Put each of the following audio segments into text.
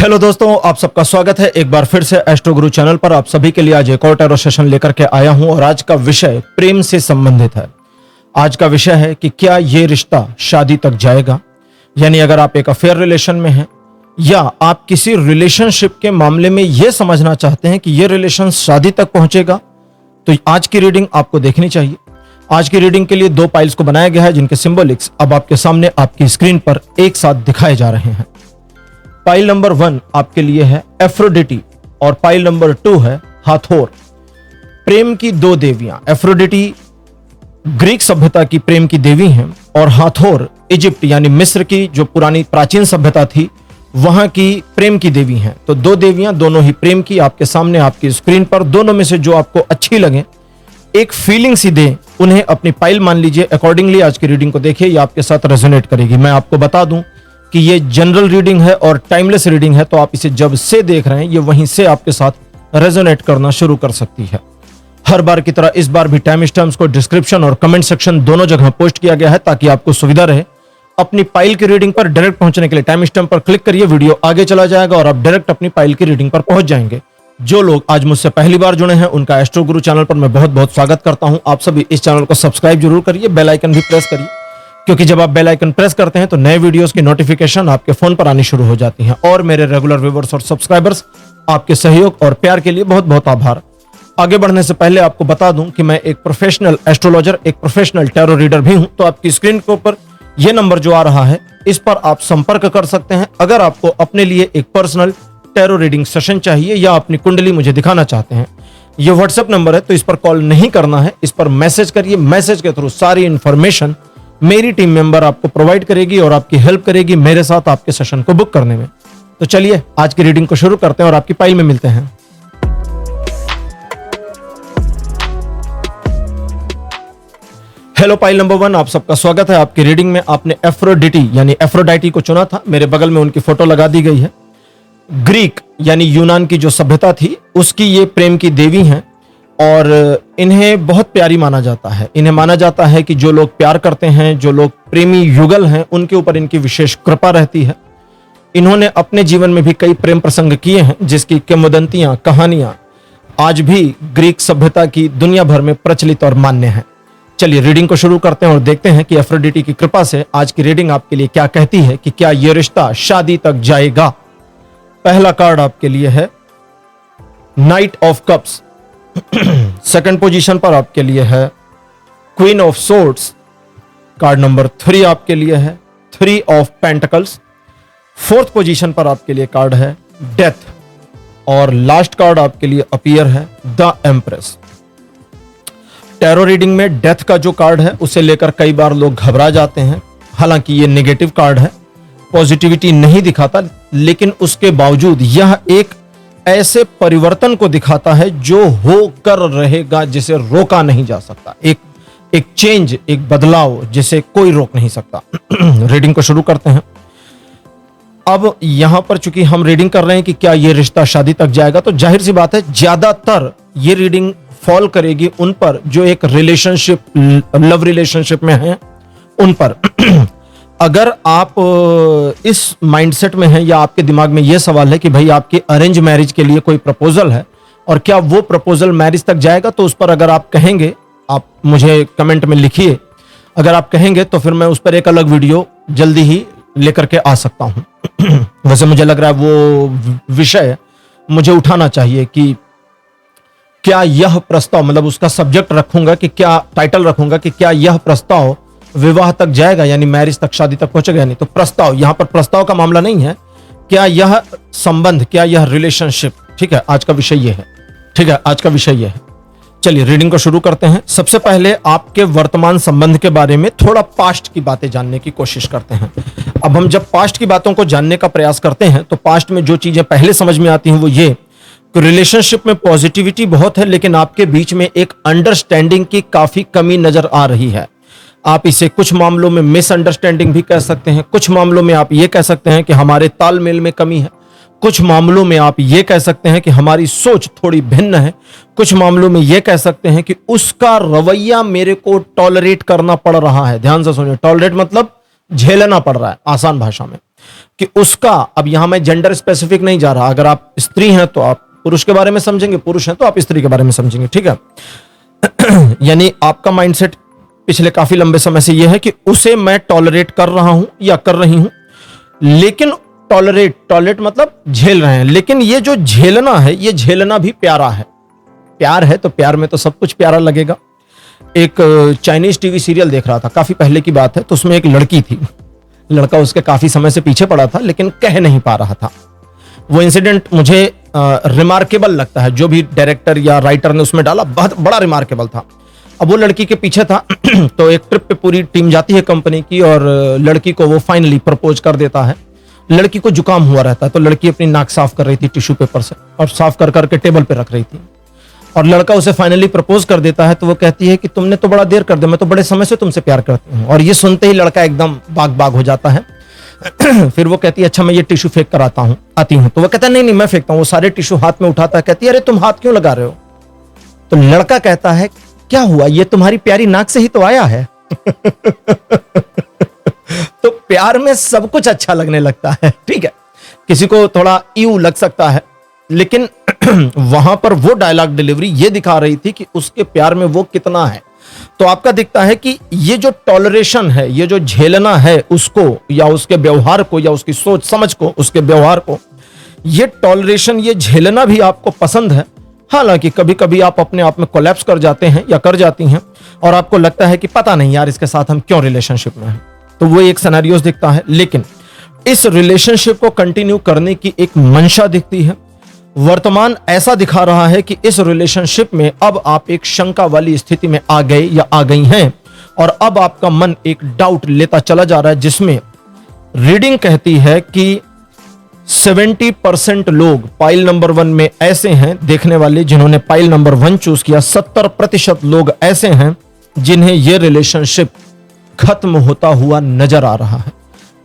Hello दोस्तों, आप सबका स्वागत है एक बार फिर से एस्ट्रो गुरु चैनल पर। आप सभी के लिए आज एक और टैरो सेशन लेकर के आया हूं और आज का विषय प्रेम से संबंधित है। आज का विषय है कि क्या ये रिश्ता शादी तक जाएगा। यानी अगर आप एक अफेयर रिलेशन में हैं या आप किसी रिलेशनशिप के मामले में यह समझना चाहते हैं कि यह रिलेशन शादी तक पहुंचेगा, तो आज की रीडिंग आपको देखनी चाहिए। आज की रीडिंग के लिए दो पाइल्स को बनाया गया है जिनके सिंबॉलिक्स अब आपके सामने आपकी स्क्रीन पर एक साथ दिखाए जा रहे हैं। पाइल नंबर 1 आपके लिए है एफ्रोडिटी और पाइल नंबर 2 है हाथोर। प्रेम की दो देवियां, एफ्रोडिटी ग्रीक सभ्यता की प्रेम की देवी हैं और हाथोर इजिप्ट यानी मिस्र की जो पुरानी प्राचीन सभ्यता थी वहां की प्रेम की देवी हैं। तो दो देवियां दोनों ही प्रेम की आपके सामने आपकी स्क्रीन पर। दोनों में से जो आपको अच्छी लगे, एक फीलिंग सी दे, उन्हें अपनी पाइल मान लीजिए। अकॉर्डिंगली आज की रीडिंग को देखिए, ये आपके साथ रेजोनेट करेगी। मैं आपको बता दूं कि ये जनरल रीडिंग है और टाइमलेस रीडिंग है, तो आप इसे जब से देख रहे हैं ये वहीं से आपके साथ रेजोनेट करना शुरू कर सकती है। हर बार की तरह इस बार भी टाइम स्टैम्प्स को डिस्क्रिप्शन और कमेंट सेक्शन दोनों जगह पोस्ट किया गया है ताकि आपको सुविधा रहे। अपनी पाइल की रीडिंग पर डायरेक्ट पहुंचने के लिए टाइम स्टैम्प पर क्लिक करिए, वीडियो आगे चला जाएगा और आप डायरेक्ट अपनी पाइल की रीडिंग पर पहुंच जाएंगे। जो लोग आज मुझसे पहली बार जुड़े हैं उनका एस्ट्रो गुरु चैनल पर मैं बहुत बहुत स्वागत करता हूं। आप सभी इस चैनल को सब्सक्राइब जरूर करिए, बेल आइकन भी प्रेस करिए, क्योंकि जब आप बेल आइकन प्रेस करते हैं तो नए वीडियोस की नोटिफिकेशन आपके फोन पर आनी शुरू हो जाती हैं। और मेरे रेगुलर व्यूअर्स और सब्सक्राइबर्स, आपके सहयोग और प्यार के लिए बहुत बहुत आभार। आगे बढ़ने से पहले आपको बता दूं कि मैं एक प्रोफेशनल एस्ट्रोलॉजर, एक प्रोफेशनल टैरो रीडर भी हूं। तो आपकी स्क्रीन के ऊपर यह नंबर जो आ रहा है इस पर आप संपर्क कर सकते हैं अगर आपको अपने लिए एक पर्सनल टैरो रीडिंग सेशन चाहिए या अपनी कुंडली मुझे दिखाना चाहते हैं। यह व्हाट्सएप नंबर है, तो इस पर कॉल नहीं करना है, इस पर मैसेज करिए। मैसेज के थ्रू सारी इंफॉर्मेशन मेरी टीम मेंबर आपको प्रोवाइड करेगी और आपकी हेल्प करेगी मेरे साथ आपके सेशन को बुक करने में। तो चलिए आज की रीडिंग को शुरू करते हैं और आपकी पाइल में मिलते हैं। हेलो पाइल नंबर 1, आप सबका स्वागत है आपकी रीडिंग में। आपने एफ्रोडिटी यानी एफ्रोडाइटी को चुना था। मेरे बगल में उनकी फोटो लगा दी गई है। ग्रीक यानी यूनान की जो सभ्यता थी उसकी ये प्रेम की देवी हैं और इन्हें बहुत प्यारी माना जाता है। इन्हें माना जाता है कि जो लोग प्यार करते हैं, जो लोग प्रेमी युगल हैं, उनके ऊपर इनकी विशेष कृपा रहती है। इन्होंने अपने जीवन में भी कई प्रेम प्रसंग किए हैं जिसकी किंवदंतियां, कहानियां आज भी ग्रीक सभ्यता की दुनिया भर में प्रचलित और मान्य है। चलिए रीडिंग को शुरू करते हैं और देखते हैं कि एफ्रोडिटी की कृपा से आज की रीडिंग आपके लिए क्या कहती है कि क्या यह रिश्ता शादी तक जाएगा। पहला कार्ड आपके लिए है night of cups. Second position पर आपके लिए है queen of swords. Card number 3 आपके लिए है 3 ऑफ पेंटिकल्स। फोर्थ पोजीशन पर आपके लिए कार्ड है डेथ और लास्ट कार्ड आपके लिए अपीयर है द एम्प्रेस। टैरो रीडिंग में डेथ का जो कार्ड है उसे लेकर कई बार लोग घबरा जाते हैं। हालांकि ये नेगेटिव कार्ड है, पॉजिटिविटी नहीं दिखाता, लेकिन उसके बावजूद यह एक ऐसे परिवर्तन को दिखाता है जो होकर रहेगा, जिसे रोका नहीं जा सकता। एक चेंज, एक बदलाव जिसे कोई रोक नहीं सकता। रीडिंग को शुरू करते हैं। अब यहां पर चूंकि हम रीडिंग कर रहे हैं कि क्या यह रिश्ता शादी तक जाएगा, तो जाहिर सी बात है ज्यादातर ये रीडिंग फॉल करेगी उन पर जो एक रिलेशनशिप, लव रिलेशनशिप में हैं, उन पर। अगर आप इस माइंडसेट में हैं या आपके दिमाग में यह सवाल है कि भाई आपकी अरेंज मैरिज के लिए कोई प्रपोजल है और क्या वो प्रपोजल मैरिज तक जाएगा, तो उस पर अगर आप कहेंगे, आप मुझे कमेंट में लिखिए। अगर आप कहेंगे तो फिर मैं उस पर एक अलग वीडियो जल्दी ही लेकर के आ सकता हूं। वैसे मुझे लग रहा है वो विषय मुझे उठाना चाहिए कि क्या यह प्रस्ताव, मतलब उसका सब्जेक्ट रखूंगा कि क्या टाइटल रखूंगा कि क्या यह प्रस्ताव विवाह तक जाएगा, यानी मैरिज तक, शादी तक पहुंचेगा। नहीं तो प्रस्ताव, यहां पर प्रस्ताव का मामला नहीं है, क्या यह संबंध, क्या यह रिलेशनशिप। ठीक है, आज का विषय यह है। ठीक है, आज का विषय यह है। चलिए रीडिंग को शुरू करते हैं। सबसे पहले आपके वर्तमान संबंध के बारे में थोड़ा पास्ट की बातें जानने की कोशिश करते हैं। अब हम जब पास्ट की बातों को जानने का प्रयास करते हैं तो पास्ट में जो चीजें पहले समझ में आती हैं वो ये कि रिलेशनशिप में पॉजिटिविटी बहुत है, लेकिन आपके बीच में एक अंडरस्टैंडिंग की काफी कमी नजर आ रही है। आप इसे कुछ मामलों में मिसअंडरस्टैंडिंग भी कह सकते हैं, कुछ मामलों में आप ये कह सकते हैं कि हमारे तालमेल में कमी है, कुछ मामलों में आप ये कह सकते हैं कि हमारी सोच थोड़ी भिन्न है, कुछ मामलों में ये कह सकते हैं कि उसका रवैया मेरे को टॉलरेट करना पड़ रहा है। ध्यान से सुनिए, टॉलरेट मतलब झेलना पड़ रहा है आसान भाषा में। कि उसका, अब यहां मैं जेंडर स्पेसिफिक नहीं जा रहा, अगर आप स्त्री हैं तो आप पुरुष के बारे में समझेंगे, पुरुष हैं तो आप स्त्री के बारे में समझेंगे, ठीक है। यानी आपका माइंडसेट पिछले काफी लंबे समय से यह है कि उसे मैं टॉलरेट कर रहा हूं या कर रही हूं, लेकिन टॉलरेट मतलब झेल रहे हैं, लेकिन ये जो झेलना है, ये झेलना भी प्यारा है। प्यार है तो प्यार में तो सब कुछ प्यारा लगेगा। एक चाइनीज टीवी सीरियल देख रहा था, काफी पहले की बात है, तो उसमें एक लड़की थी, लड़का उसके काफी समय से पीछे पड़ा था लेकिन कह नहीं पा रहा था। वो इंसिडेंट मुझे रिमार्केबल लगता है, जो भी डायरेक्टर या राइटर ने उसमें डाला बहुत बड़ा रिमार्केबल था। अब वो लड़की के पीछे था तो एक ट्रिप पे पूरी टीम जाती है कंपनी की, और लड़की को वो फाइनली प्रपोज कर देता है। लड़की को जुकाम हुआ रहता है, तो लड़की अपनी नाक साफ कर रही थी टिश्यू पेपर से, और साफ कर करके टेबल पे रख रही थी, और लड़का उसे फाइनली प्रपोज कर देता है। तो वो कहती है कि तुमने तो बड़ा देर कर दिया, मैं तो बड़े समय से तुमसे प्यार करती हूँ। और ये सुनते ही लड़का एकदम बाग बाग हो जाता है। फिर वो कहती है अच्छा मैं ये टिश्यू फेंक कर आती हूँ। तो वो कहता है नहीं मैं फेंकता हूँ। वो सारे टिश्यू हाथ में उठाता है, कहती है अरे तुम हाथ क्यों लगा रहे हो? तो लड़का कहता है क्या हुआ, ये तुम्हारी प्यारी नाक से ही तो आया है। तो प्यार में सब कुछ अच्छा लगने लगता है, ठीक है। किसी को थोड़ा ईऊ लग सकता है, लेकिन वहां पर वो डायलॉग डिलीवरी ये दिखा रही थी कि उसके प्यार में वो कितना है। तो आपका दिखता है कि ये जो टॉलरेशन है, ये जो झेलना है उसको, या उसके व्यवहार को, या उसकी सोच समझ को, उसके व्यवहार को, ये टॉलरेशन, ये झेलना भी आपको पसंद है। हालांकि कभी कभी आप अपने आप में कोलैप्स कर जाते हैं या कर जाती हैं, और आपको लगता है कि पता नहीं यार इसके साथ हम क्यों रिलेशनशिप में हैं। तो वो एक सिनेरियोस दिखता है, लेकिन इस रिलेशनशिप को कंटिन्यू करने की एक मंशा दिखती है। वर्तमान ऐसा दिखा रहा है कि इस रिलेशनशिप में अब आप एक शंका वाली स्थिति में आ गए या आ गई हैं, और अब आपका मन एक डाउट लेता चला जा रहा है, जिसमें रीडिंग कहती है कि 70% लोग पाइल नंबर 1 में ऐसे हैं, देखने वाले जिन्होंने पाइल नंबर 1 चूज किया, 70% लोग ऐसे हैं जिन्हें यह रिलेशनशिप खत्म होता हुआ नजर आ रहा है।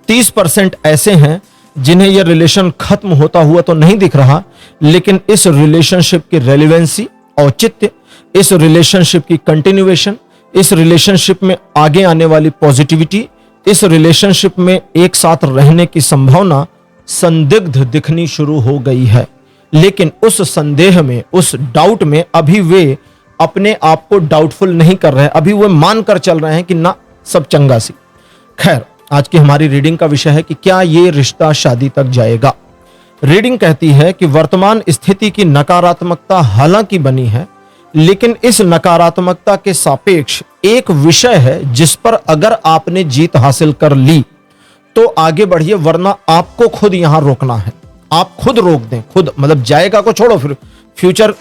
30% ऐसे हैं जिन्हें यह रिलेशन खत्म होता हुआ तो नहीं दिख रहा, लेकिन इस रिलेशनशिप की रेलेवेंसी, औचित्य, इस रिलेशनशिप की कंटिन्यूएशन, इस रिलेशनशिप में आगे आने वाली पॉजिटिविटी, इस रिलेशनशिप में एक साथ रहने की संभावना संदिग्ध दिखनी शुरू हो गई है। लेकिन उस संदेह में, उस डाउट में अभी वे अपने आप को डाउटफुल नहीं कर रहे हैं, अभी वे मानकर चल रहे हैं कि ना सब चंगा सी। खैर, आज की हमारी रीडिंग का विषय है कि क्या ये रिश्ता शादी तक जाएगा। रीडिंग कहती है कि वर्तमान स्थिति की नकारात्मकता हालांकि बनी है, लेकिन इस नकारात्मकता के सापेक्ष एक विषय है जिस पर अगर आपने जीत हासिल कर ली तो आगे बढ़िए, वरना आपको खुद यहां रोकना है। आप खुद रोक दें, खुद मतलब जाएगा को छोड़ो, फिर फ्यूचर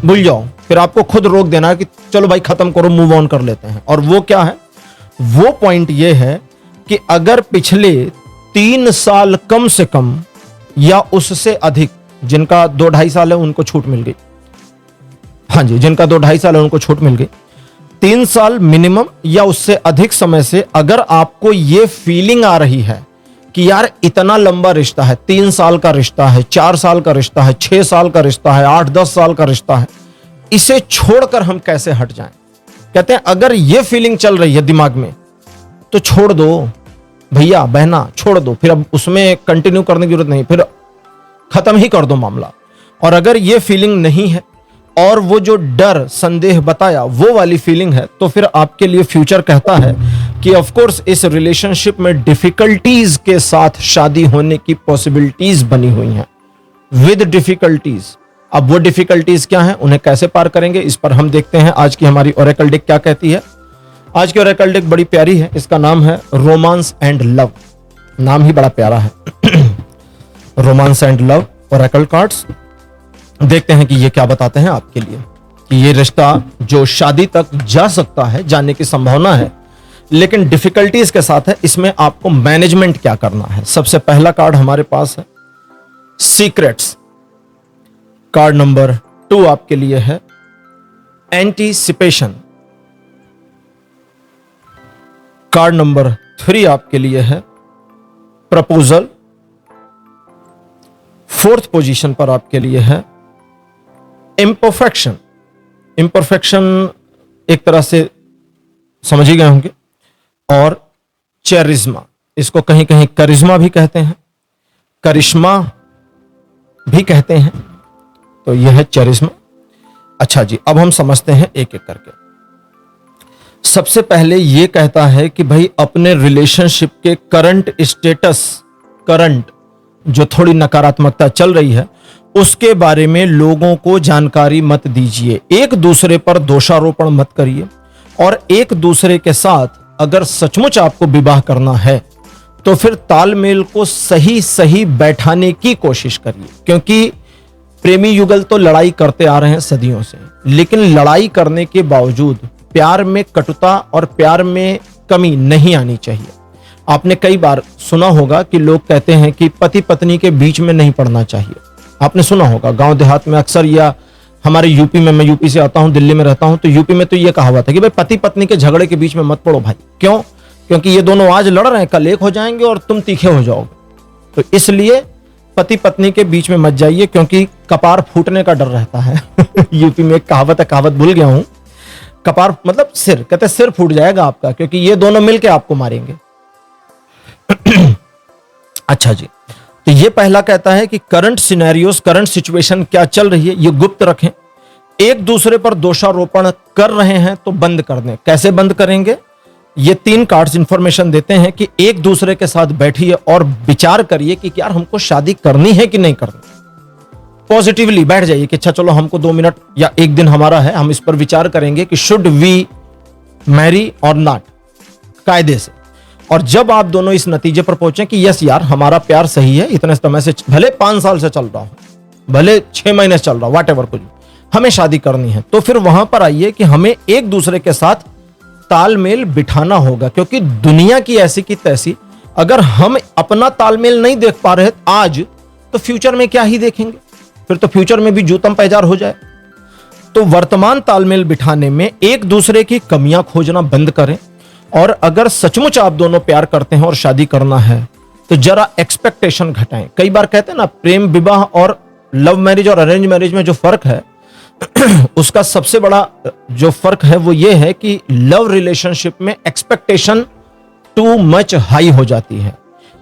भूल जाओ, फिर आपको खुद रोक देना है कि चलो भाई खत्म करो, मूव ऑन कर लेते हैं। और वो क्या है, वो पॉइंट ये है कि अगर पिछले 3 साल कम से कम या उससे अधिक, जिनका 2-2.5 साल है उनको छूट मिल गई, हाँ जी, जिनका 2-2.5 साल है उनको छूट मिल गई, 3 साल मिनिमम या उससे अधिक समय से अगर आपको ये फीलिंग आ रही है कि यार इतना लंबा रिश्ता है, 3 साल का रिश्ता है, 4 साल का रिश्ता है, 6 साल का रिश्ता है, 8-10 साल का रिश्ता है, इसे छोड़कर हम कैसे हट जाएं। कहते हैं अगर ये फीलिंग चल रही है दिमाग में तो छोड़ दो भैया बहना, छोड़ दो, फिर अब उसमें कंटिन्यू करने की जरूरत नहीं, फिर खत्म ही कर दो मामला। और अगर ये फीलिंग नहीं है और वो जो डर, संदेह बताया वो वाली फीलिंग है, तो फिर आपके लिए फ्यूचर कहता है कि ऑफ कोर्स इस रिलेशनशिप में डिफिकल्टीज के साथ शादी होने की पॉसिबिलिटीज बनी हुई हैं, विद डिफिकल्टीज। अब वो डिफिकल्टीज क्या हैं, उन्हें कैसे पार करेंगे, इस पर हम देखते हैं आज की हमारी ओरेकल डेक क्या कहती है। आज की ओरेकल डेक बड़ी प्यारी है, इसका नाम है रोमांस एंड लव। नाम ही बड़ा प्यारा है, romance and love Oracle cards. देखते हैं कि ये क्या बताते हैं आपके लिए, कि ये रिश्ता जो शादी तक जा सकता है, जाने की संभावना है, लेकिन डिफिकल्टीज के साथ है, इसमें आपको मैनेजमेंट क्या करना है। सबसे पहला कार्ड हमारे पास है सीक्रेट्स। कार्ड नंबर 2 आपके लिए है एंटीसिपेशन। कार्ड नंबर 3 आपके लिए है प्रपोजल। 4th पोजीशन पर आपके लिए है इम्परफेक्शन। इम्परफेक्शन एक तरह से समझ ही गए होंगे। और चेरिज्मा, इसको कहीं कहीं करिश्मा भी कहते हैं, करिश्मा भी कहते हैं। तो यह है चरिश्मा। अच्छा जी, अब हम समझते हैं एक एक करके। सबसे पहले यह कहता है कि भाई अपने रिलेशनशिप के करंट स्टेटस, करंट जो थोड़ी नकारात्मकता चल रही है उसके बारे में लोगों को जानकारी मत दीजिए, एक दूसरे पर दोषारोपण मत करिए, और एक दूसरे के साथ अगर सचमुच आपको विवाह करना है तो फिर तालमेल को सही सही बैठाने की कोशिश करिए। क्योंकि प्रेमी युगल तो लड़ाई करते आ रहे हैं सदियों से, लेकिन लड़ाई करने के बावजूद प्यार में कटुता और प्यार में कमी नहीं आनी चाहिए। आपने कई बार सुना होगा कि लोग कहते हैं कि पति पत्नी के बीच में नहीं पड़ना चाहिए। आपने सुना होगा गांव देहात में अक्सर, या हमारे यूपी में, मैं यूपी से आता हूं, दिल्ली में रहता हूं, तो यूपी में तो यह कहावत है कि भाई पति पत्नी के झगड़े के बीच में मत पड़ो भाई। क्यों? क्योंकि ये दोनों आज लड़ रहे हैं, कल एक हो जाएंगे और तुम तीखे हो जाओगे। तो इसलिए पति पत्नी के बीच में मत जाइए, क्योंकि कपार फूटने का डर रहता है। यूपी में एक कहावत है, कहावत भूल गया हूं, कपार मतलब सिर, कहते सिर फूट जाएगा आपका, क्योंकि ये दोनों मिलके आपको मारेंगे। अच्छा जी, तो ये पहला कहता है कि करंट सिनेरियोस, करंट सिचुएशन क्या चल रही है ये गुप्त रखें। एक दूसरे पर दोषारोपण कर रहे हैं तो बंद कर दें। कैसे बंद करेंगे? ये 3 कार्ड्स इंफॉर्मेशन देते हैं कि एक दूसरे के साथ बैठिए और विचार करिए कि यार हमको शादी करनी है कि नहीं करनी। पॉजिटिवली बैठ जाइए कि अच्छा चलो हमको 2 मिनट या 1 दिन हमारा है, हम इस पर विचार करेंगे कि शुड वी मैरी और नॉट, कायदे से। और जब आप दोनों इस नतीजे पर पहुंचे कि यस यार हमारा प्यार सही है, इतने समय से, भले 5 साल से चल रहा हो, भले 6 महीने से चल रहा हो, वॉट एवर, कुछ हमें शादी करनी है, तो फिर वहां पर आइए कि हमें एक दूसरे के साथ तालमेल बिठाना होगा। क्योंकि दुनिया की ऐसी की तैसी, अगर हम अपना तालमेल नहीं देख पा रहे आज, तो फ्यूचर में क्या ही देखेंगे? फिर तो फ्यूचर में भी जूतम पैजार हो जाए। तो वर्तमान तालमेल बिठाने में एक दूसरे की कमियां खोजना बंद करें। और अगर सचमुच आप दोनों प्यार करते हैं और शादी करना है तो जरा एक्सपेक्टेशन घटाएं। कई बार कहते हैं ना, प्रेम विवाह और लव मैरिज और अरेंज मैरिज में जो फर्क है उसका सबसे बड़ा जो फर्क है वो ये है कि लव रिलेशनशिप में एक्सपेक्टेशन टू मच हाई हो जाती है।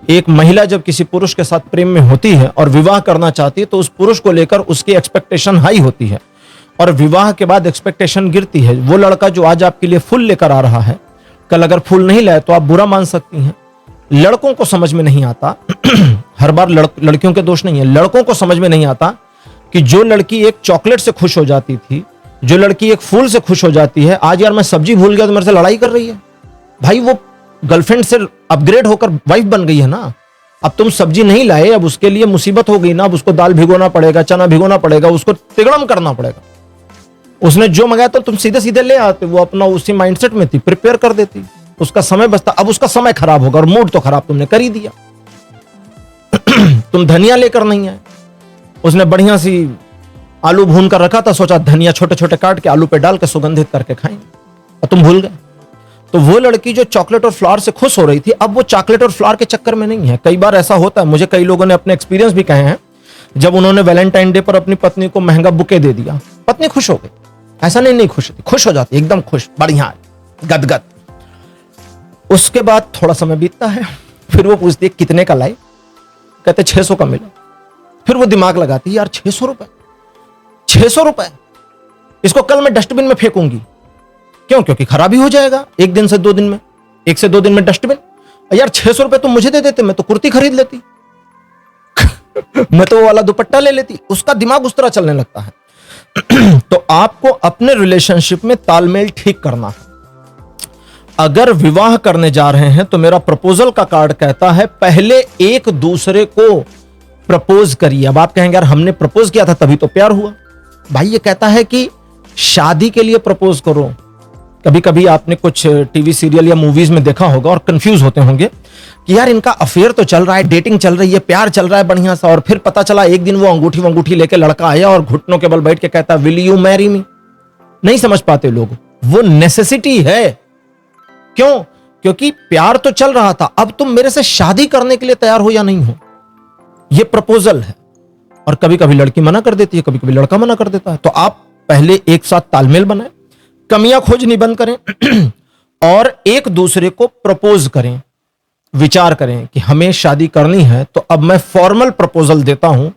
एक महिला जब किसी पुरुष के साथ प्रेम में होती है और विवाह करना चाहती है तो उस पुरुष को लेकर उसकी एक्सपेक्टेशन हाई होती है, और विवाह के बाद एक्सपेक्टेशन गिरती है। वो लड़का जो आज आपके लिए फूल लेकर आ रहा है, कल अगर फूल नहीं लाए तो आप बुरा मान सकती हैं। लड़कों को समझ में नहीं आता हर बार लड़कियों के दोष नहीं है, लड़कों को समझ में नहीं आता कि जो लड़की एक चॉकलेट से खुश हो जाती थी, जो लड़की एक फूल से खुश हो जाती है, आज यार मैं सब्जी भूल गया तो मेरे से लड़ाई कर रही है। भाई वो गर्लफ्रेंड से अपग्रेड होकर वाइफ बन गई है ना। अब तुम सब्जी नहीं लाए, अब उसके लिए मुसीबत हो गई ना। अब उसको दाल भिगोना पड़ेगा, चना भिगोना पड़ेगा, उसको तिगड़म करना पड़ेगा। उसने जो मंगाया तो तुम सीधे सीधे ले आते, वो अपना उसी माइंडसेट में थी, प्रिपेयर कर देती, उसका समय बचता। अब उसका समय खराब होगा और मूड तो खराब तुमने कर ही दिया। तुम धनिया लेकर नहीं आए, उसने बढ़िया सी आलू भून कर रखा था, सोचा धनिया छोटे छोटे काट के आलू पे डाल के सुगंधित करके खाएंगे, और तुम भूल गए। तो वो लड़की जो चॉकलेट और फ्लावर से खुश हो रही थी, अब वो चॉकलेट और फ्लावर के चक्कर में नहीं है। कई बार ऐसा होता है, मुझे कई लोगों ने अपने एक्सपीरियंस भी कहे हैं, जब उन्होंने वैलेंटाइन डे पर अपनी पत्नी को महंगा बुके दे दिया, पत्नी खुश हो गई। ऐसा नहीं खुश होती, खुश हो जाती, एकदम खुश, बढ़िया, गदगद। उसके बाद थोड़ा समय बीतता है, फिर वो पूछती है कितने का लाई, कहते 600 का मिला। फिर वो दिमाग लगाती है, यार 600 रुपए, 600 रुपए, इसको कल मैं डस्टबिन में फेंकूंगी। क्यों? क्योंकि खराबी हो जाएगा 1 दिन से 2 दिन में, 1 से 2 दिन में डस्टबिन। यार 600 रुपए तुम मुझे दे देते, मैं तो कुर्ती खरीद लेती मैं तो वो वाला दुपट्टा ले लेती। उसका दिमाग उस तरह चलने लगता है। तो आपको अपने रिलेशनशिप में तालमेल ठीक करना है। अगर विवाह करने जा रहे हैं तो मेरा प्रपोजल का कार्ड कहता है पहले एक दूसरे को प्रपोज करिए। अब आप कहेंगे यार हमने प्रपोज किया था तभी तो प्यार हुआ। भाई ये कहता है कि शादी के लिए प्रपोज करो। कभी कभी आपने कुछ टीवी सीरियल या मूवीज में देखा होगा और कंफ्यूज होते होंगे कि यार इनका अफेयर तो चल रहा है, डेटिंग चल रही है, प्यार चल रहा है बढ़िया सा, और फिर पता चला एक दिन वो अंगूठी लेके लड़का आया और घुटनों के बल बैठ के कहता विल यू मैरी मी। नहीं समझ पाते लोग, वो नेसेसिटी है। क्यों? क्योंकि प्यार तो चल रहा था, अब तुम मेरे से शादी करने के लिए तैयार हो या नहीं हो, ये प्रपोजल है। और कभी कभी लड़की मना कर देती है, कभी कभी लड़का मना कर देता है। तो आप पहले एक साथ तालमेल बनाएं, कमियां खोजनी बंद करें और एक दूसरे को प्रपोज करें। विचार करें कि हमें शादी करनी है, तो अब मैं फॉर्मल प्रपोजल देता हूं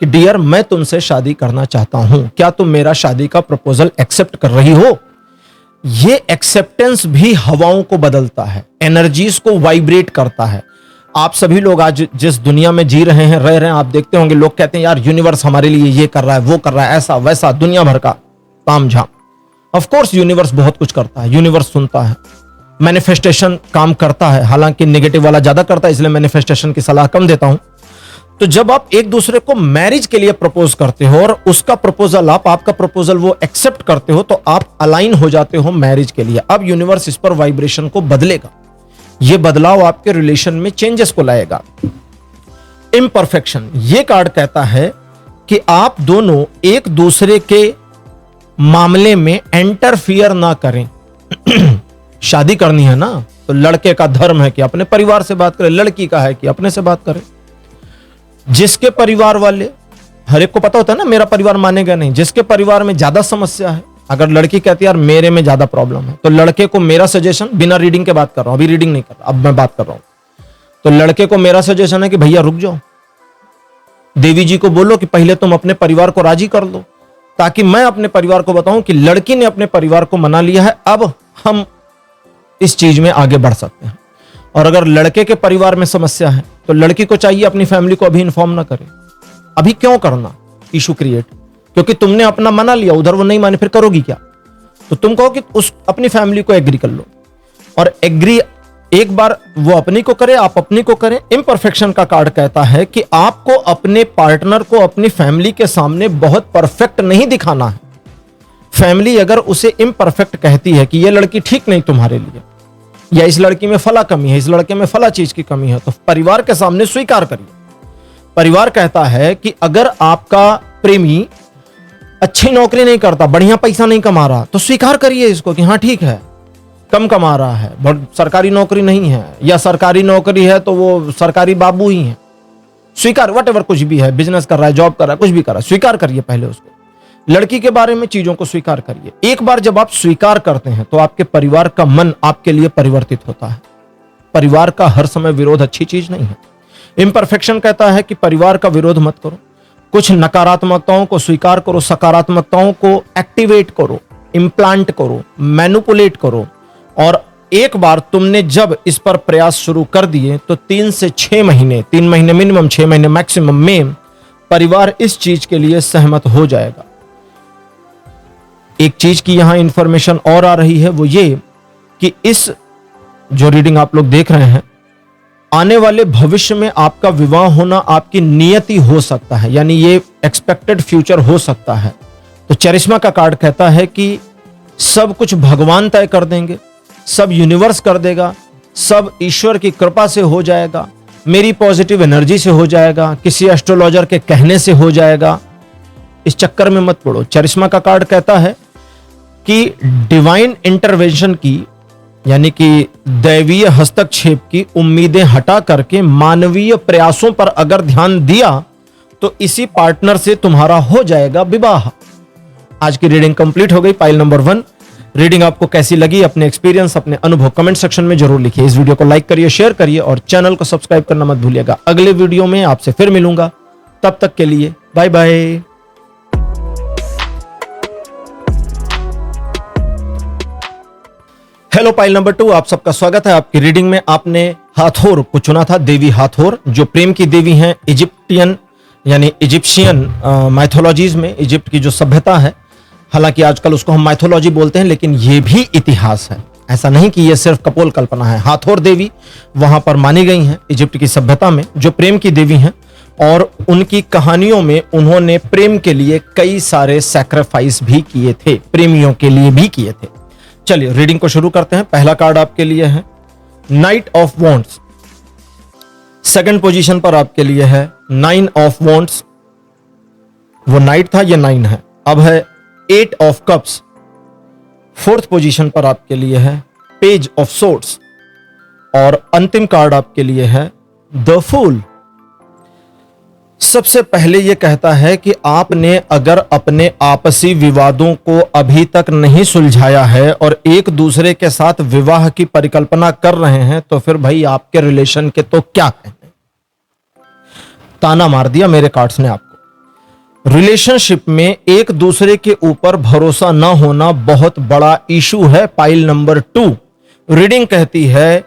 कि डियर, मैं तुमसे शादी करना चाहता हूं, क्या तुम मेरा शादी का प्रपोजल एक्सेप्ट कर रही हो? ये एक्सेप्टेंस भी हवाओं को बदलता है, एनर्जीज को वाइब्रेट करता है। आप सभी लोग आज जिस दुनिया में जी रहे हैं, रह रहे हैं, आप देखते होंगे लोग कहते हैं यार यूनिवर्स हमारे लिए ये कर रहा है, वो कर रहा है, ऐसा वैसा, दुनिया भर का तामझाम। ऑफ कोर्स यूनिवर्स बहुत कुछ करता है, यूनिवर्स सुनता है, मैनिफेस्टेशन काम करता है, हालांकि नेगेटिव वाला ज्यादा करता है, इसलिए मैनिफेस्टेशन की सलाह कम देता हूं। तो जब आप एक दूसरे को मैरिज के लिए प्रपोज करते हो और उसका प्रपोजल आपका प्रपोजल वो एक्सेप्ट करते हो, तो आप अलाइन हो जाते हो मैरिज के लिए। अब यूनिवर्स इस पर वाइब्रेशन को बदलेगा, ये बदलाव आपके रिलेशन में चेंजेस को लाएगा। इम्परफेक्शन, ये कार्ड कहता है कि आप दोनों एक दूसरे के मामले में इंटरफियर ना करें। शादी करनी है ना, तो लड़के का धर्म है कि अपने परिवार से बात करे, लड़की का है कि अपने से बात करे। जिसके परिवार वाले, हर एक को पता होता है ना मेरा परिवार मानेगा नहीं, जिसके परिवार में ज्यादा समस्या है, अगर लड़की कहती है यार मेरे में ज्यादा प्रॉब्लम है, तो लड़के को मेरा सजेशन, बिना रीडिंग के बात कर रहा हूं, अभी रीडिंग नहीं कर रहा, अब मैं बात कर रहा हूं, तो लड़के को मेरा सजेशन है कि भैया रुक जाओ, देवी जी को बोलो कि पहले तुम अपने परिवार को राजी कर लो, ताकि मैं अपने परिवार को बताऊं कि लड़की ने अपने परिवार को मना लिया है, अब हम इस चीज में आगे बढ़ सकते हैं। और अगर लड़के के परिवार में समस्या है, तो लड़की को चाहिए अपनी फैमिली को अभी इन्फॉर्म ना करे। अभी क्यों करना इशू क्रिएट, क्योंकि तुमने अपना मना लिया, उधर वो नहीं माने, फिर करोगी क्या? तो तुम कहो कि उस अपनी फैमिली को एग्री कर लो, और एग्री एक बार वो अपनी को करे, आप अपनी को करें। इम्परफेक्शन का कार्ड कहता है कि आपको अपने पार्टनर को अपनी फैमिली के सामने बहुत परफेक्ट नहीं दिखाना है। फैमिली अगर उसे इम्परफेक्ट कहती है कि ये लड़की ठीक नहीं तुम्हारे लिए, या इस लड़की में फला कमी है, इस लड़के में फला चीज की कमी है, तो परिवार के सामने स्वीकार करिए। परिवार कहता है कि अगर आपका प्रेमी अच्छी नौकरी नहीं करता, बढ़िया पैसा नहीं कमा रहा, तो स्वीकार करिए इसको कि हाँ ठीक है, कम कमा रहा है, बहुत सरकारी नौकरी नहीं है, या सरकारी नौकरी है तो वो सरकारी बाबू ही है। स्वीकार, वट कुछ भी है, बिजनेस कर रहा है, जॉब कर रहा है, कुछ भी कर रहा है, स्वीकार करिए पहले उसको। लड़की के बारे में चीजों को स्वीकार करिए। एक बार जब आप स्वीकार करते हैं, तो आपके परिवार का मन आपके लिए परिवर्तित होता है। परिवार का हर समय विरोध अच्छी चीज नहीं है। इम्परफेक्शन कहता है कि परिवार का विरोध मत करो, कुछ नकारात्मकताओं को स्वीकार करो, सकारात्मकताओं को एक्टिवेट करो, इम्प्लांट करो, मैनिपुलेट करो। और एक बार तुमने जब इस पर प्रयास शुरू कर दिए, तो 3 से 6 महीने, 3 महीने मिनिमम, 6 महीने मैक्सिमम में परिवार इस चीज के लिए सहमत हो जाएगा। एक चीज की यहां इंफॉर्मेशन और आ रही है, वो ये कि इस जो रीडिंग आप लोग देख रहे हैं, आने वाले भविष्य में आपका विवाह होना आपकी नियति हो सकता है, यानी ये एक्सपेक्टेड फ्यूचर हो सकता है। तो चरिश्मा का कार्ड कहता है कि सब कुछ भगवान तय कर देंगे, सब यूनिवर्स कर देगा, सब ईश्वर की कृपा से हो जाएगा, मेरी पॉजिटिव एनर्जी से हो जाएगा, किसी एस्ट्रोलॉजर के कहने से हो जाएगा। इस चक्कर में मत पड़ो। चरिश्मा का कार्ड कहता है कि डिवाइन इंटरवेंशन की, यानी कि दैवीय हस्तक्षेप की उम्मीदें हटा करके मानवीय प्रयासों पर अगर ध्यान दिया, तो इसी पार्टनर से तुम्हारा हो जाएगा विवाह। आज की रीडिंग कंप्लीट हो गई, पाइल नंबर 1। रीडिंग आपको कैसी लगी, अपने एक्सपीरियंस, अपने अनुभव कमेंट सेक्शन में जरूर लिखिए। इस वीडियो को लाइक करिए, शेयर करिए और चैनल को सब्सक्राइब करना मत भूलिएगा। अगले वीडियो में आपसे फिर मिलूंगा, तब तक के लिए बाय बाय। हेलो पाइल नंबर 2, आप सबका स्वागत है। आपकी रीडिंग में आपने हाथोर को चुना था, देवी हाथोर, जो प्रेम की देवी हैं, इजिप्टियन यानी इजिप्शियन माइथोलॉजीज में, इजिप्ट की जो सभ्यता है। हालांकि आजकल उसको हम माइथोलॉजी बोलते हैं, लेकिन ये भी इतिहास है, ऐसा नहीं कि ये सिर्फ कपोल कल्पना है। हाथोर देवी वहां पर मानी गई हैं इजिप्ट की सभ्यता में, जो प्रेम की देवी हैं, और उनकी कहानियों में उन्होंने प्रेम के लिए कई सारे सैक्रिफाइस भी किए थे, प्रेमियों के लिए भी किए थे। चलिए रीडिंग को शुरू करते हैं। पहला कार्ड आपके लिए है night of wands. Second position पर आपके लिए है 9 ऑफ वॉन्ड्स। वो नाइट था, ये 9 है। अब है 8 ऑफ कप्स। फोर्थ पोजीशन पर आपके लिए है पेज ऑफ सोर्ड्स। और अंतिम कार्ड आपके लिए है द फूल। सबसे पहले ये कहता है कि आपने अगर अपने आपसी विवादों को अभी तक नहीं सुलझाया है और एक दूसरे के साथ विवाह की परिकल्पना कर रहे हैं तो फिर भाई आपके रिलेशन के तो क्या कहने। ताना मार दिया मेरे कार्ड्स ने आपको। रिलेशनशिप में एक दूसरे के ऊपर भरोसा ना होना बहुत बड़ा इशू है। पाइल नंबर 2 रीडिंग कहती है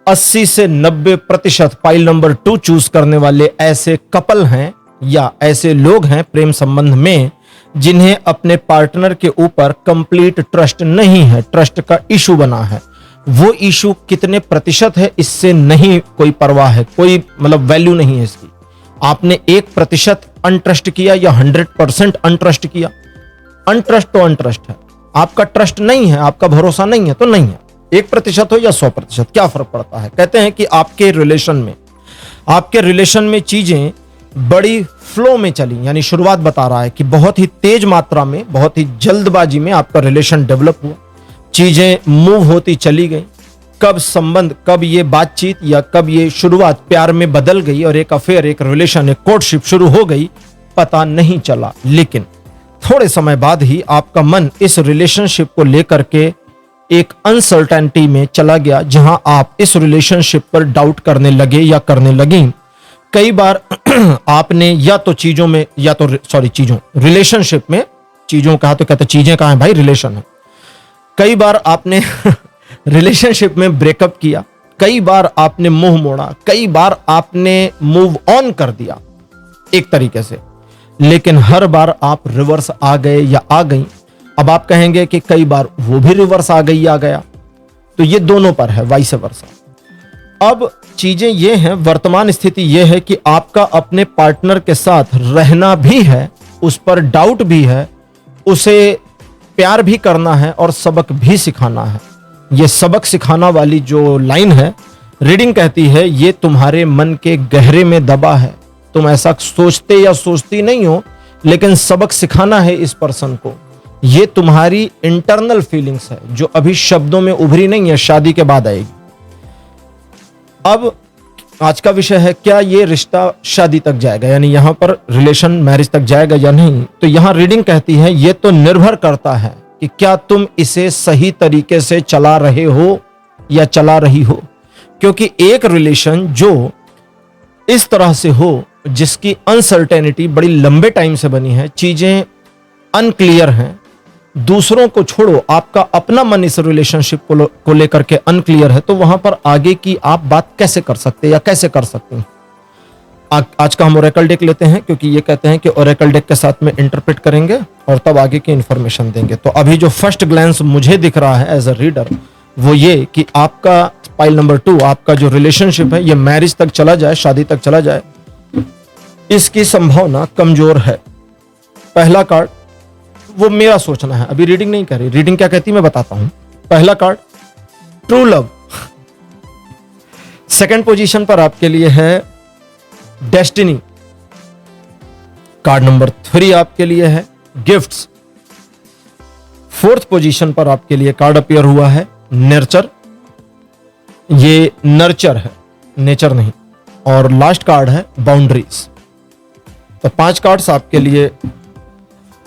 80 से 90% पाइल नंबर 2 चूज करने वाले ऐसे कपल हैं या ऐसे लोग हैं प्रेम संबंध में जिन्हें अपने पार्टनर के ऊपर कंप्लीट ट्रस्ट नहीं है, ट्रस्ट का इशू बना है। वो इशू कितने प्रतिशत है इससे नहीं कोई परवाह है, कोई मतलब वैल्यू नहीं है इसकी। आपने 1% अनट्रस्ट किया या 100% अनट्रस्ट किया, अनट्रस्ट तो अनट्रस्ट है। आपका ट्रस्ट नहीं है, आपका भरोसा नहीं है तो नहीं है। 1% हो या 100% क्या फर्क पड़ता है। कहते हैं कि आपके रिलेशन में चीजें बड़ी फ्लो में चली, यानी शुरुआत बता रहा है कि बहुत ही तेज मात्रा में, बहुत ही जल्दबाजी में आपका रिलेशन डेवलप हुआ, चीजें मूव होती चली गई। कब संबंध, कब ये बातचीत या कब ये शुरुआत प्यार में बदल गई और एक अफेयर, एक रिलेशन, एक कोर्टशिप शुरू हो गई, पता नहीं चला। लेकिन थोड़े समय बाद ही आपका मन इस रिलेशनशिप को लेकर के एक अनसर्टेनिटी में चला गया, जहां आप इस रिलेशनशिप पर डाउट करने लगे या करने लगी। कई बार आपने या तो चीजों में या तो रिलेशनशिप में, चीजों कहा तो कहते चीजें कहां है भाई, रिलेशन है। कई बार आपने रिलेशनशिप में ब्रेकअप किया, कई बार आपने मुंह मोड़ा, कई बार आपने मूव ऑन कर दिया एक तरीके से, लेकिन हर बार आप रिवर्स आ गए या आ गई। अब आप कहेंगे कि कई बार वो भी रिवर्स आ गई या गया, तो ये दोनों पर है, वाइस वर्सा। अब चीजें ये हैं, वर्तमान स्थिति ये है कि आपका अपने पार्टनर के साथ रहना भी है, उस पर डाउट भी है, उसे प्यार भी करना है और सबक भी सिखाना है। ये सबक सिखाना वाली जो लाइन है, रीडिंग कहती है ये तुम्हारे मन के गहरे में दबा है। तुम ऐसा सोचते या सोचती नहीं हो, लेकिन सबक सिखाना है इस पर्सन को। ये तुम्हारी इंटरनल फीलिंग्स है जो अभी शब्दों में उभरी नहीं है, शादी के बाद आएगी। अब आज का विषय है, क्या ये रिश्ता शादी तक जाएगा, यानी यहां पर रिलेशन मैरिज तक जाएगा या नहीं। तो यहां रीडिंग कहती है ये तो निर्भर करता है कि क्या तुम इसे सही तरीके से चला रहे हो या चला रही हो। क्योंकि एक रिलेशन जो इस तरह से हो, जिसकी अनसर्टेनिटी बड़ी लंबे टाइम से बनी है, चीजें अनक्लियर हैं, दूसरों को छोड़ो, आपका अपना मन इस रिलेशनशिप को लेकर के अनक्लियर है, तो वहां पर आगे की आप बात कैसे कर सकते या कैसे कर सकते हैं। आज का हम ओरेकल डेक लेते हैं, क्योंकि ये कहते हैं कि ओरेकल डेक के साथ में इंटरप्रेट करेंगे और तब आगे की इंफॉर्मेशन देंगे। तो अभी जो फर्स्ट ग्लैंस मुझे दिख रहा है एज अ रीडर, वो ये कि आपका पाइल नंबर 2, आपका जो रिलेशनशिप है ये मैरिज तक चला जाए, शादी तक चला जाए, इसकी संभावना कमजोर है। पहला कार्ड, वो मेरा सोचना है, अभी रीडिंग नहीं कह रही। रीडिंग क्या कहती है मैं बताता हूं। पहला card true love, second position पर आपके लिए है डेस्टिनी, कार्ड नंबर 3 आपके लिए है गिफ्ट्स, फोर्थ पोजीशन पर आपके लिए कार्ड अपीयर हुआ है नर्चर, ये नर्चर है, नेचर नहीं, और लास्ट कार्ड है बाउंड्रीज। तो 5 कार्ड्स आपके लिए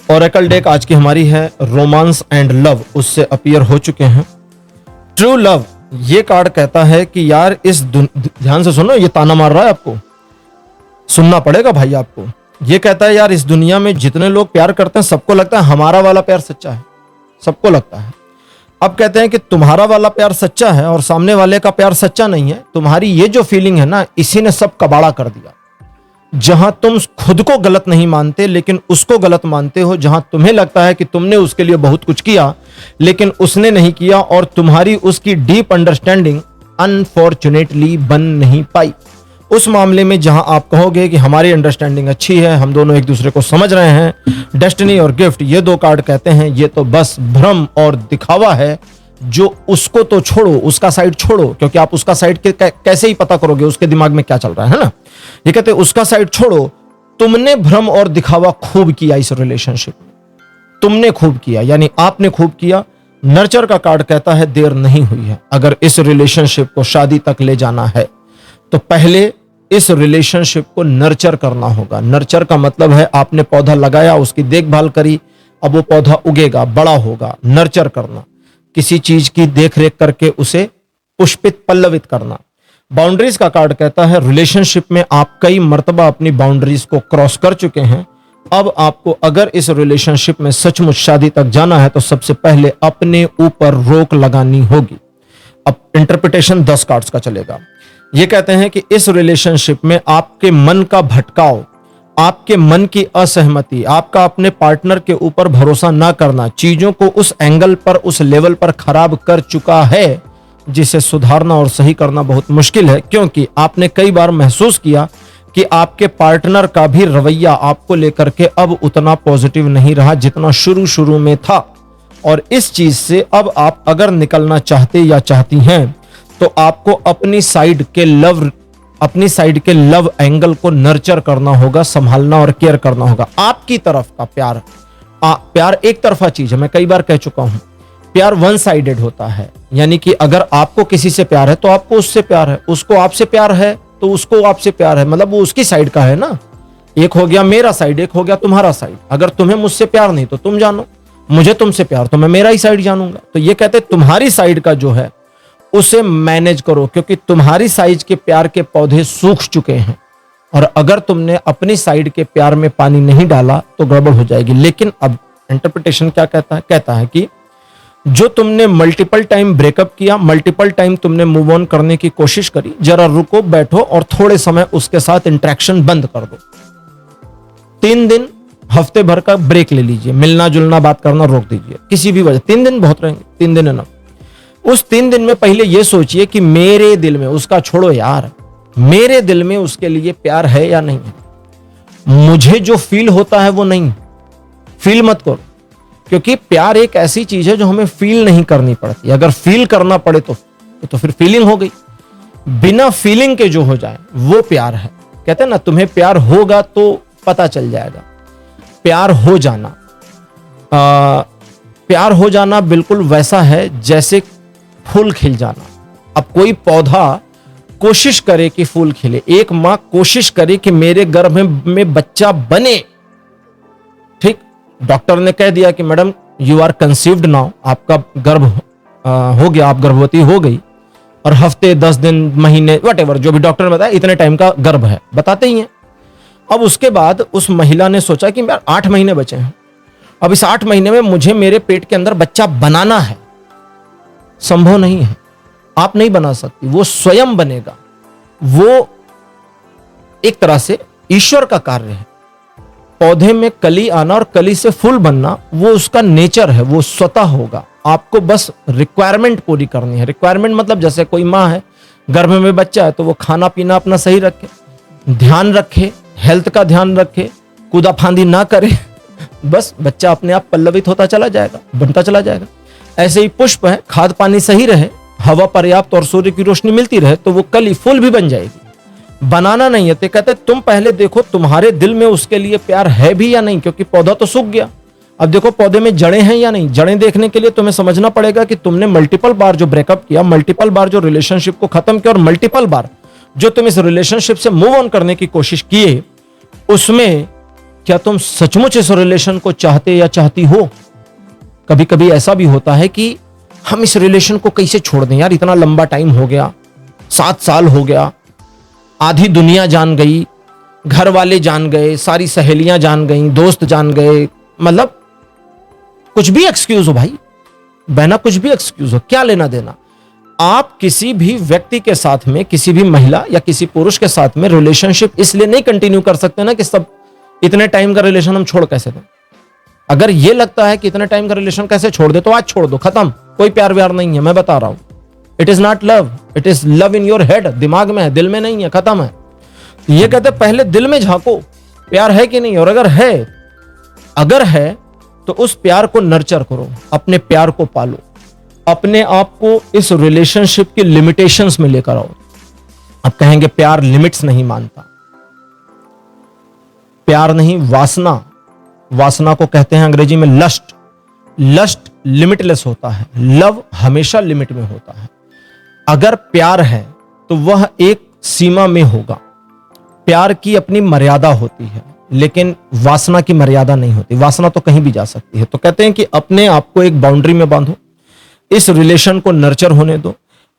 ओरेकल डेक आज की हमारी है रोमांस एंड लव, उससे अपीयर हो चुके हैं। ट्रू लव, ये कार्ड कहता है कि यार इस ध्यान से सुनो, ये ताना मार रहा है, आपको सुनना पड़ेगा भाई आपको। ये कहता है यार इस दुनिया में जितने लोग प्यार करते हैं सबको लगता है हमारा वाला प्यार सच्चा है, सबको लगता है। अब कहते हैं कि तुम्हारा वाला प्यार सच्चा है और सामने वाले का प्यार सच्चा नहीं है। तुम्हारी ये जो फीलिंग है ना, इसी ने सब कबाड़ा कर दिया। जहां तुम खुद को गलत नहीं मानते लेकिन उसको गलत मानते हो, जहां तुम्हें लगता है कि तुमने उसके लिए बहुत कुछ किया लेकिन उसने नहीं किया, और तुम्हारी उसकी डीप अंडरस्टैंडिंग अनफॉर्चुनेटली बन नहीं पाई। उस मामले में जहां आप कहोगे कि हमारी अंडरस्टैंडिंग अच्छी है, हम दोनों एक दूसरे को समझ रहे हैं, डेस्टिनी और गिफ्ट, ये 2 कार्ड कहते हैं ये तो बस भ्रम और दिखावा है। जो उसको तो छोड़ो, उसका साइड छोड़ो, क्योंकि आप उसका साइड के कैसे ही पता करोगे उसके दिमाग में क्या चल रहा है ना। ये कहते हैं उसका साइड छोड़ो, तुमने भ्रम और दिखावा खूब किया इस रिलेशनशिप में, तुमने खूब किया, यानी आपने खूब किया। नर्चर का कार्ड कहता है देर नहीं हुई है। अगर इस रिलेशनशिप को शादी तक ले जाना है तो पहले इस रिलेशनशिप को नर्चर करना होगा। नर्चर का मतलब है आपने पौधा लगाया, उसकी देखभाल करी, अब वो पौधा उगेगा, बड़ा होगा। नर्चर करना, किसी चीज की देखरेख करके उसे पुष्पित पल्लवित करना। बाउंड्रीज का कार्ड कहता है रिलेशनशिप में आप कई मर्तबा अपनी बाउंड्रीज को क्रॉस कर चुके हैं। अब आपको अगर इस रिलेशनशिप में सचमुच शादी तक जाना है तो सबसे पहले अपने ऊपर रोक लगानी होगी। अब इंटरप्रिटेशन 10 कार्ड्स का चलेगा। ये कहते हैं कि इस रिलेशनशिप में आपके मन का भटकाव, आपके मन की असहमति, आपका अपने पार्टनर के ऊपर भरोसा ना करना चीजों को उस एंगल पर, उस लेवल पर खराब कर चुका है जिसे सुधारना और सही करना बहुत मुश्किल है, क्योंकि आपने कई बार महसूस किया कि आपके पार्टनर का भी रवैया आपको लेकर के अब उतना पॉजिटिव नहीं रहा जितना शुरू शुरू में था। और इस चीज से अब आप अगर निकलना चाहते या चाहती हैं तो आपको अपनी साइड के लव एंगल को नर्चर करना होगा, संभालना और केयर करना होगा। आपकी तरफ का प्यार, प्यार एक तरफा चीज है, मैं कई बार कह चुका हूं। प्यार वन साइडेड होता है, यानी कि अगर आपको किसी से प्यार है तो आपको उससे प्यार है, उसको आपसे प्यार है तो उसको आपसे प्यार है, मतलब वो उसकी साइड का है ना। एक हो गया मेरा साइड, एक हो गया तुम्हारा साइड। अगर तुम्हें मुझसे प्यार नहीं तो तुम जानो, मुझे तुमसे प्यार तो मैं मेरा ही साइड जानूंगा। तो ये कहते तुम्हारी साइड का जो है उसे मैनेज करो, क्योंकि तुम्हारी साइज के प्यार के पौधे सूख चुके हैं और अगर तुमने अपनी साइड के प्यार में पानी नहीं डाला तो गड़बड़ हो जाएगी। लेकिन अब इंटरप्रिटेशन क्या कहता है? कहता है कि जो तुमने मल्टीपल टाइम ब्रेकअप किया, मल्टीपल टाइम तुमने मूव ऑन करने की कोशिश करी, जरा रुको, बैठो और थोड़े समय उसके साथ इंटरेक्शन बंद कर दो। 3 दिन, हफ्ते भर का ब्रेक ले लीजिए, मिलना जुलना बात करना रोक दीजिए, किसी भी वजह। 3 दिन बहुत रहेंगे, 3 दिन है ना। उस 3 दिन में पहले यह सोचिए कि मेरे दिल में, उसका छोड़ो यार, मेरे दिल में उसके लिए प्यार है या नहीं है। मुझे जो फील होता है वो नहीं, फील मत करो, क्योंकि प्यार एक ऐसी चीज है जो हमें फील नहीं करनी पड़ती। अगर फील करना पड़े तो फिर फीलिंग हो गई। बिना फीलिंग के जो हो जाए वो प्यार है। कहते हैं ना, तुम्हें प्यार होगा तो पता चल जाएगा। प्यार हो जाना बिल्कुल वैसा है जैसे फूल खिल जाना। अब कोई पौधा कोशिश करे कि फूल खिले, एक मां कोशिश करे कि मेरे गर्भ में बच्चा बने, ठीक, डॉक्टर ने कह दिया कि madam you are conceived now, आपका गर्भ हो गया, आप गर्भवती हो गई, और हफ्ते 10 दिन महीने व्हाटएवर जो भी डॉक्टर ने बताया इतने टाइम का गर्भ है, बताते ही हैं। अब उसके बाद उस महिला ने सोचा कि यार 8 महीने बचे हैं, अब इस 8 महीने में मुझे मेरे पेट के अंदर बच्चा बनाना है। संभव नहीं है, आप नहीं बना सकती, वो स्वयं बनेगा। वो एक तरह से ईश्वर का कार्य है। पौधे में कली आना और कली से फूल बनना वो उसका नेचर है, वो स्वतः होगा। आपको बस रिक्वायरमेंट पूरी करनी है। रिक्वायरमेंट मतलब जैसे कोई माँ है, गर्भ में बच्चा है तो वो खाना पीना अपना सही रखे, ध्यान रखे, हेल्थ का ध्यान रखे, कूदा फांदी ना करे, बस बच्चा अपने आप पल्लवित होता चला जाएगा, बनता चला जाएगा। ऐसे ही पुष्प है, खाद पानी सही रहे, हवा पर्याप्त और सूर्य की रोशनी मिलती रहे तो वो कली फूल भी बन जाएगी। बनाना नहीं है। तो कहते तुम पहले देखो तुम्हारे दिल में उसके लिए प्यार है भी या नहीं, क्योंकि पौधा तो सूख गया। अब देखो पौधे में जड़ें हैं या नहीं। जड़ें देखने के लिए तुम्हें समझना पड़ेगा कि तुमने मल्टीपल बार जो ब्रेकअप किया, मल्टीपल बार जो रिलेशनशिप को खत्म किया और मल्टीपल बार जो तुम इस रिलेशनशिप से मूव ऑन करने की कोशिश किए, उसमें क्या तुम सचमुच इस रिलेशन को चाहते या चाहती हो? कभी कभी ऐसा भी होता है कि हम इस रिलेशन को कैसे छोड़ दें यार, इतना लंबा टाइम हो गया, 7 साल हो गया, आधी दुनिया जान गई, घर वाले जान गए, सारी सहेलियां जान गई, दोस्त जान गए, मतलब कुछ भी एक्सक्यूज हो भाई बहना, कुछ भी एक्सक्यूज हो, क्या लेना देना। आप किसी भी व्यक्ति के साथ में, किसी भी महिला या किसी पुरुष के साथ में रिलेशनशिप इसलिए नहीं कंटिन्यू कर सकते ना कि सब इतने टाइम का रिलेशन हम छोड़ कैसे दें। अगर ये लगता है कि इतने टाइम का रिलेशन कैसे छोड़ दे तो आज छोड़ दो, खत्म, कोई प्यार व्यार नहीं है, मैं बता रहा हूं। It is not love, it is love in your head, दिमाग में है, दिल में नहीं है, खत्म है। ये कहते पहले दिल में झांको, प्यार है कि नहीं, और अगर है तो उस प्यार को नर्चर करो, अपने प्यार को पालो, अपने आप को इस रिलेशनशिप की लिमिटेशंस में लेकर आओ। अब कहेंगे प्यार लिमिट्स नहीं मानता, प्यार नहीं, वासना, वासना को कहते हैं अंग्रेजी में लस्ट। लस्ट लिमिटलेस होता है, लव हमेशा लिमिट में होता है। अगर प्यार है तो वह एक सीमा में होगा, प्यार की अपनी मर्यादा होती है, लेकिन वासना की मर्यादा नहीं होती। वासना तो कहीं भी जा सकती है। तो कहते हैं कि अपने आप को एक बाउंड्री में बांधो, इस रिलेशन को नर्चर होने दो,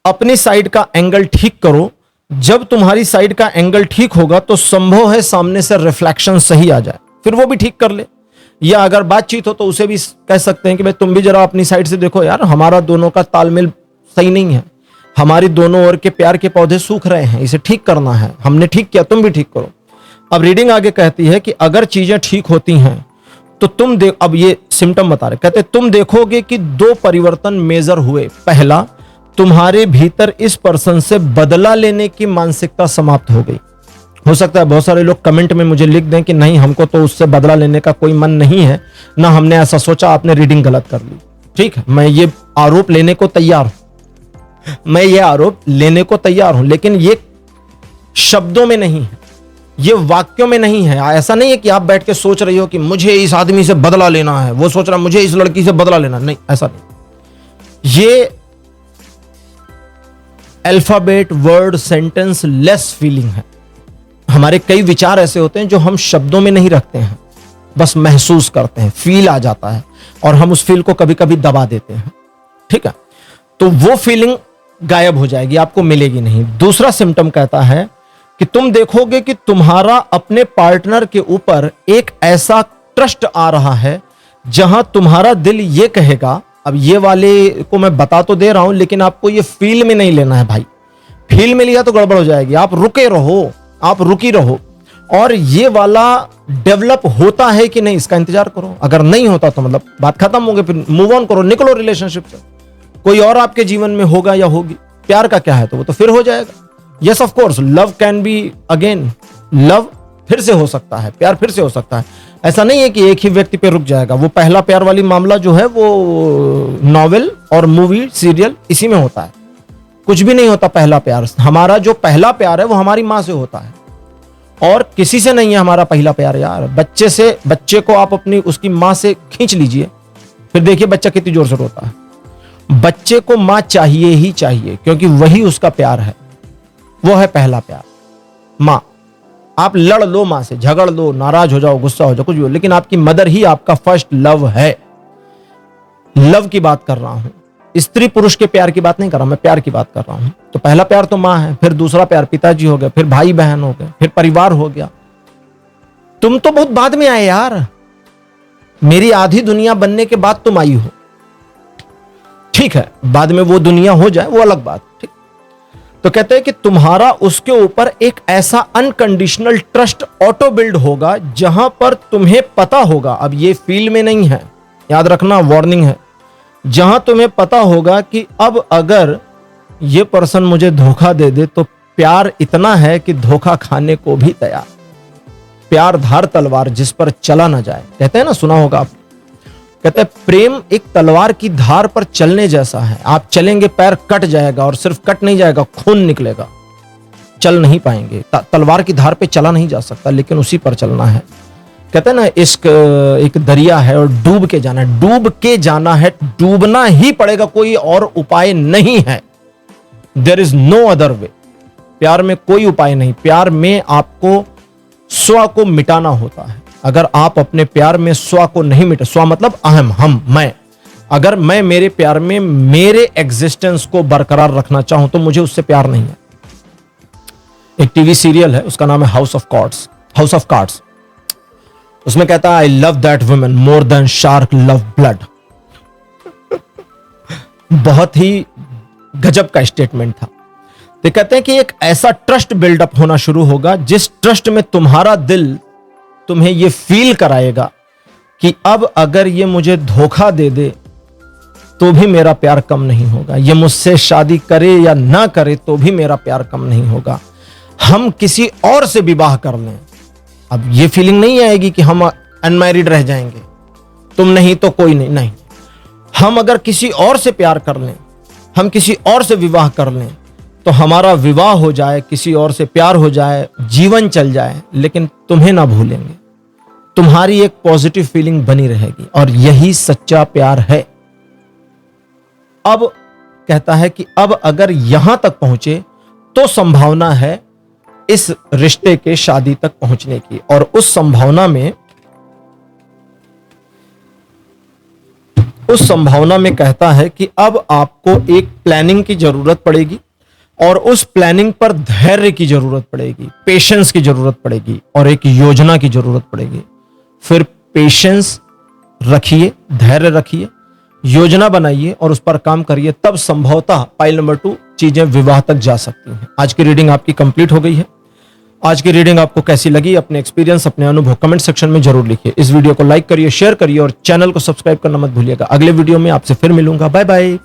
अपनी साइड का एंगल ठीक करो। जब तुम्हारी साइड का एंगल ठीक होगा तो संभव है सामने से रिफ्लेक्शन सही आ जाए, फिर वो भी ठीक कर ले। या अगर बातचीत हो तो उसे भी कह सकते हैं कि भाई तुम भी जरा अपनी साइड से देखो यार, हमारा दोनों का तालमेल सही नहीं है, हमारी दोनों ओर के प्यार के पौधे सूख रहे हैं, इसे ठीक करना है, हमने ठीक किया, तुम भी ठीक करो। अब रीडिंग आगे कहती है कि अगर चीजें ठीक होती हैं तो तुम देख, अब ये सिम्टम बता रहे, कहते तुम देखोगे कि दो परिवर्तन मेजर हुए। पहला, तुम्हारे भीतर इस पर्सन से बदला लेने की मानसिकता समाप्त हो गई। हो सकता है बहुत सारे लोग कमेंट में मुझे लिख दें कि नहीं, हमको तो उससे बदला लेने का कोई मन नहीं है, ना हमने ऐसा सोचा, आपने रीडिंग गलत कर ली। ठीक है, मैं ये आरोप लेने को तैयार हूं, मैं ये आरोप लेने को तैयार हूं, लेकिन ये शब्दों में नहीं है, ये वाक्यों में नहीं है। ऐसा नहीं है कि आप बैठ के सोच रही हो कि मुझे इस आदमी से बदला लेना है, वो सोच रहा मुझे इस लड़की से बदला लेना, नहीं, ऐसा नहीं। ये alphabet, word, sentence less feeling है। हमारे कई विचार ऐसे होते हैं जो हम शब्दों में नहीं रखते हैं, बस महसूस करते हैं, फील आ जाता है और हम उस फील को कभी कभी दबा देते हैं। ठीक है, तो वो फीलिंग गायब हो जाएगी, आपको मिलेगी नहीं। दूसरा सिम्टम कहता है कि तुम देखोगे कि तुम्हारा अपने पार्टनर के ऊपर एक ऐसा ट्रस्ट आ रहा है जहां तुम्हारा दिल ये कहेगा, अब ये वाले को मैं बता तो दे रहा हूं, लेकिन आपको ये फील में नहीं लेना है भाई। फील में लिया तो गड़बड़ हो जाएगी। आप रुके रहो, आप रुकी रहो, और ये वाला डेवलप होता है कि नहीं इसका इंतजार करो। अगर नहीं होता तो मतलब बात खत्म हो गई, फिर मूव ऑन करो, निकलो रिलेशनशिप से। कोई और आपके जीवन में होगा या होगी, प्यार का क्या है, तो वो तो फिर हो जाएगा। Yes of course, love can be again, love फिर से हो सकता है, प्यार फिर से हो सकता है। ऐसा नहीं है कि एक ही व्यक्ति पे रुक जाएगा। वो पहला प्यार वाली मामला जो है वो नॉवेल और मूवी, सीरियल, इसी में होता है। कुछ भी नहीं होता पहला प्यार। हमारा जो पहला प्यार है वो हमारी माँ से होता है, और किसी से नहीं है हमारा पहला प्यार यार। बच्चे से, बच्चे को आप अपनी उसकी माँ से खींच लीजिए, फिर देखिए बच्चा कितनी जोर से रोता है। बच्चे को माँ चाहिए ही चाहिए, क्योंकि वही उसका प्यार है, वो है पहला प्यार, माँ। आप लड़ लो माँ से, झगड़ लो, नाराज हो जाओ, गुस्सा हो जाओ, कुछ भी हो, लेकिन आपकी मदर ही आपका फर्स्ट लव है। लव की बात कर रहा हूं, स्त्री पुरुष के प्यार की बात नहीं कर रहा, मैं प्यार की बात कर रहा हूं। तो पहला प्यार तो माँ है, फिर दूसरा प्यार पिताजी हो गया, फिर भाई बहन हो गए, फिर परिवार हो गया। तुम तो बहुत बाद में आए यार, मेरी आधी दुनिया बनने के बाद तुम आई हो। ठीक है, बाद में वो दुनिया हो जाए वो अलग बात। ठीक, तो कहते हैं कि तुम्हारा उसके ऊपर एक ऐसा अनकंडीशनल ट्रस्ट ऑटो बिल्ड होगा जहां पर तुम्हें पता होगा, अब ये फील में नहीं है, याद रखना, वार्निंग है, जहां तुम्हें पता होगा कि अब अगर ये पर्सन मुझे धोखा दे दे तो प्यार इतना है कि धोखा खाने को भी तैयार। प्यार धार तलवार जिस पर चला ना जाए, कहते हैं ना, सुना होगा आप। कहते हैं प्रेम एक तलवार की धार पर चलने जैसा है। आप चलेंगे पैर कट जाएगा, और सिर्फ कट नहीं जाएगा, खून निकलेगा, चल नहीं पाएंगे। तलवार की धार पे चला नहीं जा सकता, लेकिन उसी पर चलना है। कहते हैं ना, इश्क एक दरिया है और डूब के जाना है, डूब के जाना है, डूबना ही पड़ेगा, कोई और उपाय नहीं है। There is no other way. प्यार में कोई उपाय नहीं। प्यार में आपको स्व को मिटाना होता है। अगर आप अपने प्यार में स्व को नहीं मिटा, स्व मतलब अहम, हम, मैं, अगर मैं मेरे प्यार में मेरे एग्जिस्टेंस को बरकरार रखना चाहूं तो मुझे उससे प्यार नहीं है। एक टीवी सीरियल है, उसका नाम है house of cards, house of cards. उसमें कहता है I love that woman more than shark love blood. बहुत ही गजब का स्टेटमेंट था। तो कहते हैं कि एक ऐसा ट्रस्ट बिल्डअप होना शुरू होगा जिस ट्रस्ट में तुम्हारा दिल तुम्हें यह फील कराएगा कि अब अगर ये मुझे धोखा दे दे तो भी मेरा प्यार कम नहीं होगा, ये मुझसे शादी करे या ना करे तो भी मेरा प्यार कम नहीं होगा। हम किसी और से विवाह कर लें, अब ये फीलिंग नहीं आएगी कि हम अनमैरिड रह जाएंगे, तुम नहीं तो कोई नहीं, नहीं। हम अगर किसी और से प्यार कर लें, हम किसी और से विवाह कर लें, तो हमारा विवाह हो जाए, किसी और से प्यार हो जाए, जीवन चल जाए, लेकिन तुम्हें ना भूलेंगे। तुम्हारी एक पॉजिटिव फीलिंग बनी रहेगी, और यही सच्चा प्यार है। अब कहता है कि अब अगर यहां तक पहुंचे तो संभावना है इस रिश्ते के शादी तक पहुंचने की। और उस संभावना में कहता है कि अब आपको एक प्लानिंग की जरूरत पड़ेगी और उस प्लानिंग पर धैर्य की जरूरत पड़ेगी, पेशेंस की जरूरत पड़ेगी और एक योजना की जरूरत पड़ेगी। फिर पेशेंस रखिए, धैर्य रखिए, योजना बनाइए और उस पर काम करिए, तब संभवतः पाइल नंबर 2 चीजें विवाह तक जा सकती हैं। आज की रीडिंग आपकी कंप्लीट हो गई है। आज की रीडिंग आपको कैसी लगी, अपने एक्सपीरियंस, अपने अनुभव कमेंट सेक्शन में जरूर लिखिए। इस वीडियो को लाइक करिए, शेयर करिए और चैनल को सब्सक्राइब करना मत भूलिएगा। अगले वीडियो में आपसे फिर मिलूंगा। Bye bye.